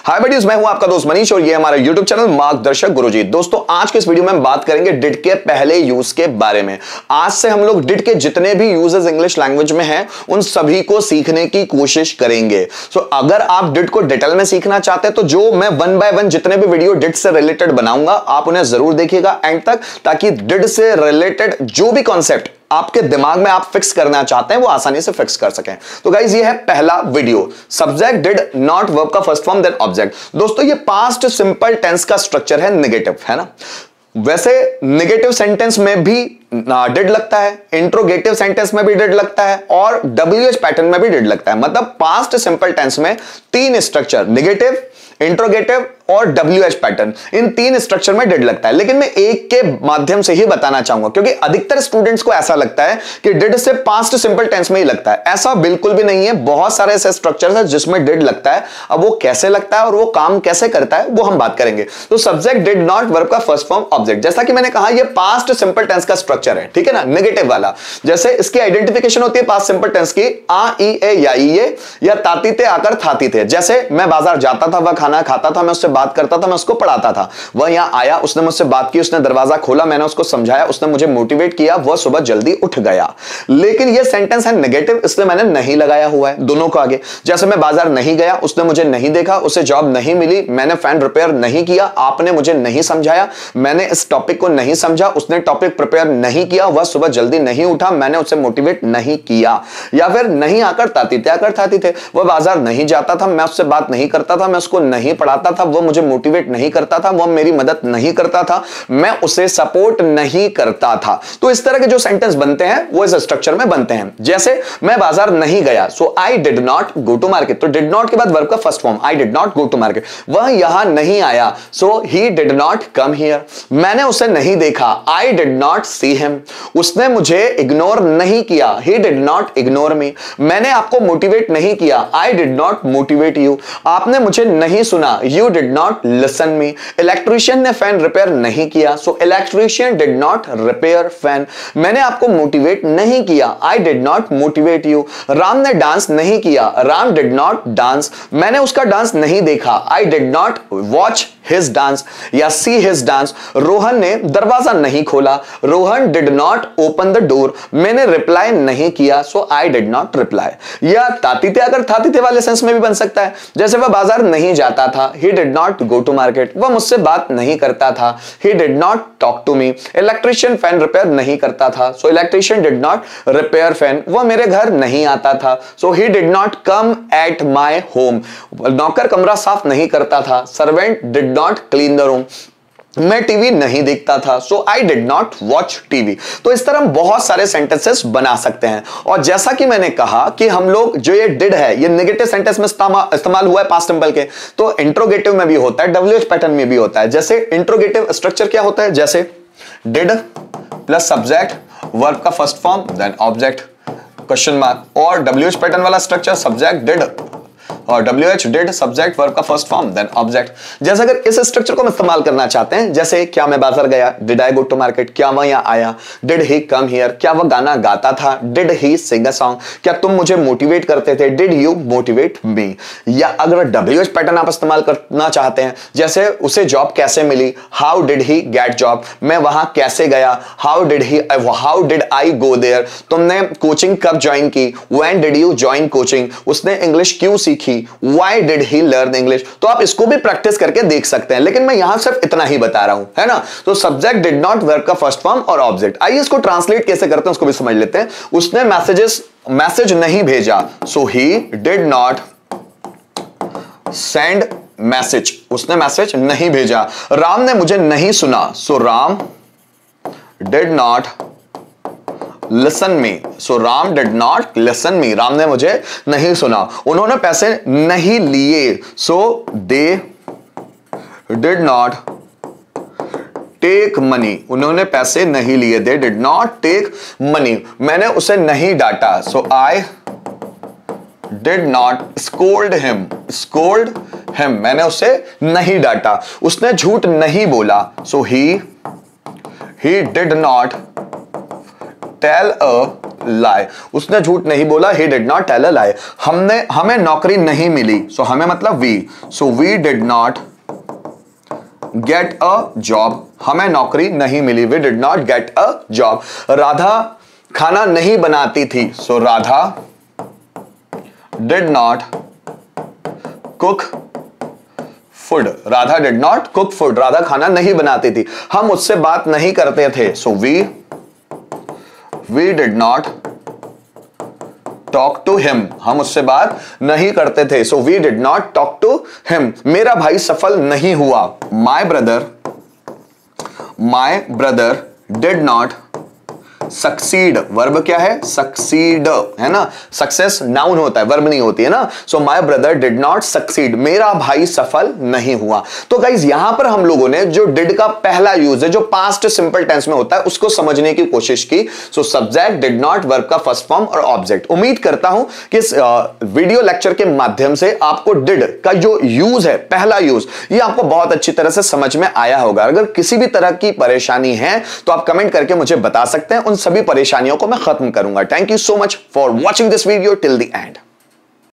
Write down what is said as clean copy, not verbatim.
हाय buddies, मैं हूं आपका दोस्त मनीष और ये हमारा YouTube चैनल मार्गदर्शक गुरुजी। दोस्तों आज के इस वीडियो में हम बात करेंगे डिड के पहले यूज के बारे में। आज से हम लोग डिड के जितने भी यूजेस इंग्लिश लैंग्वेज में हैं उन सभी को सीखने की कोशिश करेंगे। सो अगर आप डिड को डिटेल में सीखना चाहते हैं तो जो मैं वन बाय वन जितने भी वीडियो डिड से रिलेटेड बनाऊंगा आप उन्हें जरूर देखिएगा एंड तक, ताकि डिड से रिलेटेड जो भी कॉन्सेप्ट आपके दिमाग में आप फिक्स करना चाहते हैं वो आसानी से फिक्स कर सकें। तो गाइस ये है पहला video, subject did not verb का फर्स्ट फॉर्म देन ऑब्जेक्ट। दोस्तों ये पास्ट सिंपल टेंस का स्ट्रक्चर है नेगेटिव, है ना। वैसे नेगेटिव सेंटेंस में भी डिड लगता है, इंट्रोगेटिव सेंटेंस में भी डिड लगता है और WH पैटर्न में भी डिड लगता है। मतलब पास्ट सिंपल टेंस में तीन स्ट्रक्चर, नेगेटिव, इंट्रोगेटिव और WH पैटर्न, इन तीन स्ट्रक्चर में डिड लगता है। लेकिन मैं एक के माध्यम से ही बताना चाहूंगा क्योंकि अधिकतर स्टूडेंट्स को ऐसा लगता है कि डिड से पास्ट सिंपल टेंस में ही लगता है। ऐसा बिल्कुल भी नहीं है, बहुत सारे ऐसे स्ट्रक्चर्स हैं जिसमें डिड लगता है। अब वो कैसे लगता है और वो काम कैसे करता है वो हम बात करेंगे। तो सब्जेक्ट डिड नॉट वर्ब का फर्स्ट फॉर्म ऑब्जेक्ट, जैसा कि मैंने कहा ये पास्ट सिंपल टेंस का स्ट्रक्चर है, ठीक है ना, नेगेटिव वाला। जैसे इसकी आइडेंटिफिकेशन होती है पास्ट सिंपल टेंस की, आ ई ए या ई ए या ताती थे आकर थाती थे। जैसे मैं बाजार जाता था, वह खाना खाता था, मैं उससे बात करता था, मैं उसको पढ़ाता था। वह यहां आया, उसने मुझसे बात की, उसने दरवाजा खोला, मैंने उसको समझाया, उसने मुझे मोटिवेट किया, वह सुबह जल्दी उठ गया। लेकिन यह सेंटेंस है नेगेटिव, इसलिए मैंने नहीं लगाया हुआ है दोनों को आगे। जैसे मैं बाजार नहीं गया, उसने मुझे नहीं देखा, उसे जॉब नहीं मिली, मैंने फैन रिपेयर नहीं किया, आपने मुझे नहीं समझाया, मैंने इस टॉपिक को नहीं समझा, उसने टॉपिक प्रिपेयर नहीं किया, वह सुबह जल्दी नहीं उठा, मैंने उसे मोटिवेट नहीं किया। या फिर नहीं आकर ताती थे आकर थाती थे, वह बाजार नहीं जाता था, मैं उससे बात नहीं करता था, मैं उसको नहीं पढ़ाता था, वह मुझे मोटिवेट नहीं करता था, वह मेरी मदद नहीं करता था, मैं उसे सपोर्ट नहीं करता था। तो इस तरह के जो सेंटेंस बनते हैं वो इस स्ट्रक्चर में बनते हैं। जैसे मैं बाजार नहीं गया, so I did not go to market. तो डिड नॉट के बाद वर्ब का first form, I did not go to market. वह यहां नहीं आया, so he did not come here. मैंने उसे नहीं देखा, I did not see him. उसने मुझे इग्नोर नहीं किया, he did not ignore me. मैंने आपको मोटिवेट नहीं किया, I did not motivate you. आपने मुझे नहीं सुना, you did not listen me. Electrician ने फैन रिपेयर नहीं किया, so electrician did not repair fan. मैंने आपको मोटिवेट नहीं किया, I did not motivate you. Ram ने डांस नहीं किया, राम डिड नॉट डांस। मैंने उसका डांस नहीं देखा, I did not watch his dance या सी हिज डांस। रोहन ने दरवाजा नहीं खोला, Rohan did not open the door. मैंने रिप्लाई नहीं किया, सो आई डिड नॉट रिप्लाई। या ताती थे अगर थाती थे वाले सेंस में भी बन सकता है। जैसे वह बाजार नहीं जाता था, he did not go to market. वह मुझसे बात नहीं करता था, he did not talk to me. Electrician fan repair नहीं करता था, so electrician did not repair fan. वह मेरे घर नहीं आता था, so he did not come at my home. नौकर कमरा साफ नहीं करता था, servant did not clean the room. मैं टीवी नहीं देखता था, so I did not watch TV. तो इस तरह हम बहुत सारे सेंटेंसेस बना सकते हैं। और जैसा कि मैंने कहा कि हम लोग जो ये डिड है ये नेगेटिव सेंटेंस में इस्तेमाल हुआ है पास्ट सिंपल के, तो इंट्रोगेटिव में भी होता है, WH पैटर्न में भी होता है। जैसे इंट्रोगेटिव स्ट्रक्चर क्या होता है, जैसे डिड प्लस सब्जेक्ट वर्ब का first form then object question mark, और WH पैटर्न वाला स्ट्रक्चर सब्जेक्ट डिड और WH डिड सब्जेक्ट वर्ब का फर्स्ट फॉर्म देन ऑब्जेक्ट। जैसे अगर इस स्ट्रक्चर को हम इस्तेमाल करना चाहते हैं, जैसे क्या मैं बाजार गया, did I go to market, क्या वह यहां आया, डिड ही कम हियर, क्या वह गाना गाता था, did he Singh a song, क्या तुम मुझे मोटिवेट करते थे, डिड यू मोटिवेट मी। या अगर WH पैटर्न आप इस्तेमाल करना चाहते हैं, जैसे उसे जॉब कैसे मिली, how did he get job, मैं वहां कैसे गया, how did I go there, तुमने कोचिंग कब ज्वाइन की, when did you join coaching, उसने इंग्लिश क्यों सीखी, why did he learn English। तो आप इसको भी प्रैक्टिस करके देख सकते हैं, लेकिन मैं यहां सिर्फ इतना ही बता रहा हूं, है ना। तो सब्जेक्ट डिड नॉट वर्ब का फर्स्ट फॉर्म और ऑब्जेक्ट। आइए इसको ट्रांसलेट कैसे करते हैं उसको भी समझ लेते हैं। उसने मैसेज नहीं भेजा, so he did not send message. उसने मैसेज नहीं भेजा। राम ने मुझे नहीं सुना, so Ram did not listen me. So Ram did not listen me. Ram ने मुझे नहीं सुना। उन्होंने पैसे नहीं लिए, so they did not take money. उन्होंने पैसे नहीं लिए, they did not take money. मैंने उसे नहीं डांटा, so I did not scold him. मैंने उसे नहीं डांटा। उसने झूठ नहीं बोला, so he did not tell a lie. उसने झूठ नहीं बोला. He did not tell a lie. हमें नौकरी नहीं मिली. So हमें मतलब we. So we did not get a job. हमें नौकरी नहीं मिली. We did not get a job. Radha खाना नहीं बनाती थी. So Radha did not cook food. Radha did not cook food. Radha खाना नहीं बनाती थी. हम उससे बात नहीं करते थे. So we did not talk to him. हम उससे बात नहीं करते थे. So we did not talk to him. मेरा भाई सफल नहीं हुआ. My brother did not succeed. Verb क्या है? सक्सीड है ना. सक्सेस नाउन होता है, वर्ब नहीं होती है ना. So my brother did not succeed. मेरा भाई सफल नहीं हुआ. तो गाइज यहां पर हम लोगों ने जो डिड का पहला यूज है जो पास्ट सिंपल टेंस में होता है उसको समझने की कोशिश की. So subject, did not, verb का फर्स्ट फॉर्म और ऑब्जेक्ट. उम्मीद करता हूं कि इस वीडियो लेक्चर के माध्यम से आपको डिड का जो यूज है, पहला यूज, ये आपको बहुत अच्छी तरह से समझ में आया होगा. अगर किसी भी तरह की परेशानी है तो आप कमेंट करके मुझे बता सकते हैं. उन सभी परेशानियों को मैं खत्म करूंगा. Thank you so much for watching this video till the end.